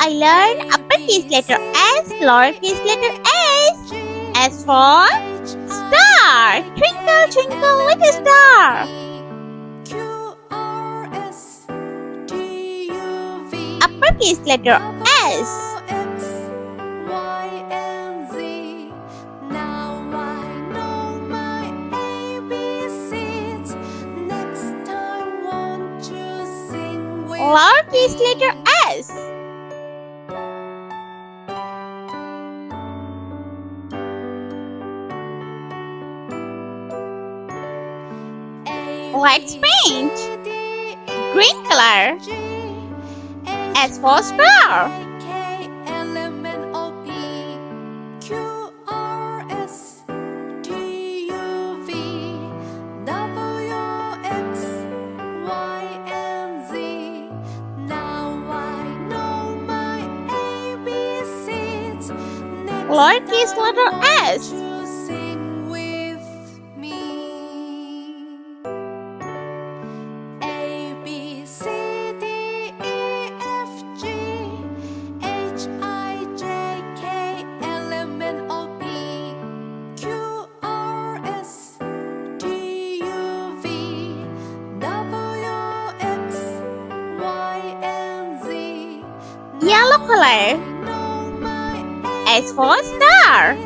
I learned uppercase letter S, lowercase letter s. S for star. Twinkle, twinkle, little star. Uppercase letter S. Lowercase letter s. Let's paint. Green color. S for star. Lowercase letter s. Yellow color. S for star.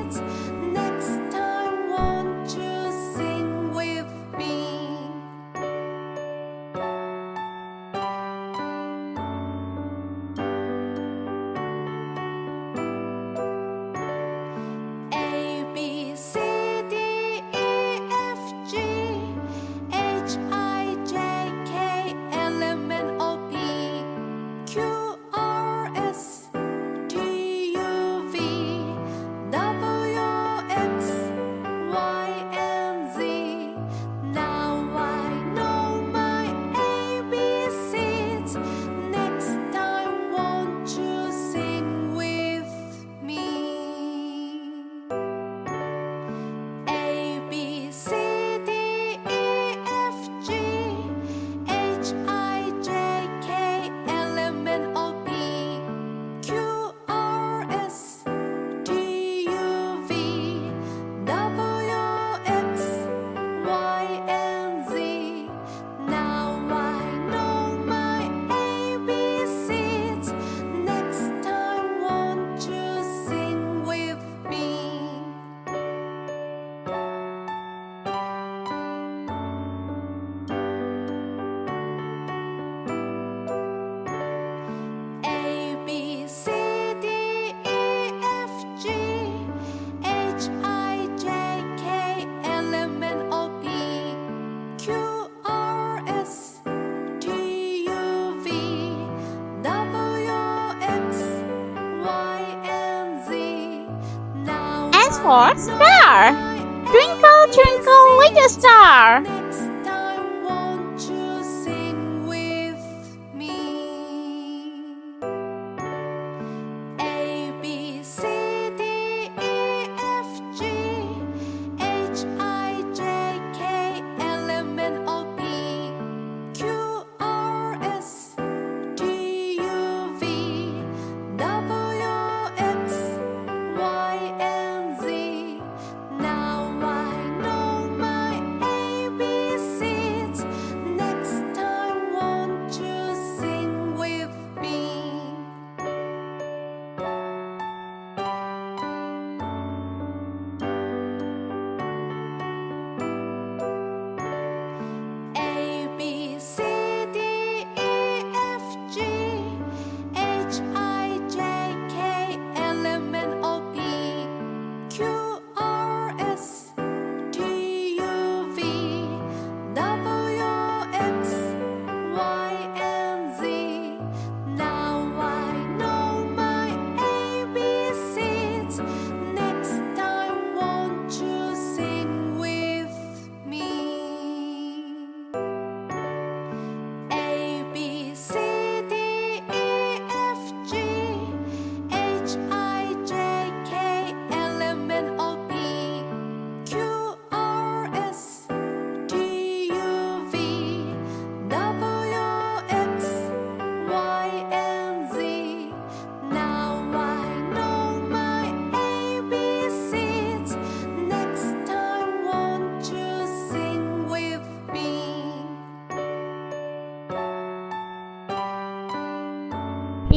S for star. Twinkle, twinkle, little star.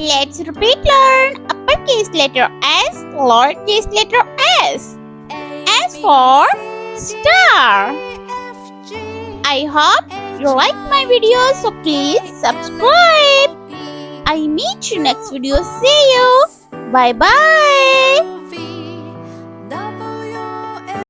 Let's repeat learn. Uppercase letter S, lowercase letter s. S for star. I hope you like my video, so please subscribe. I meet you next video. See you. Bye bye.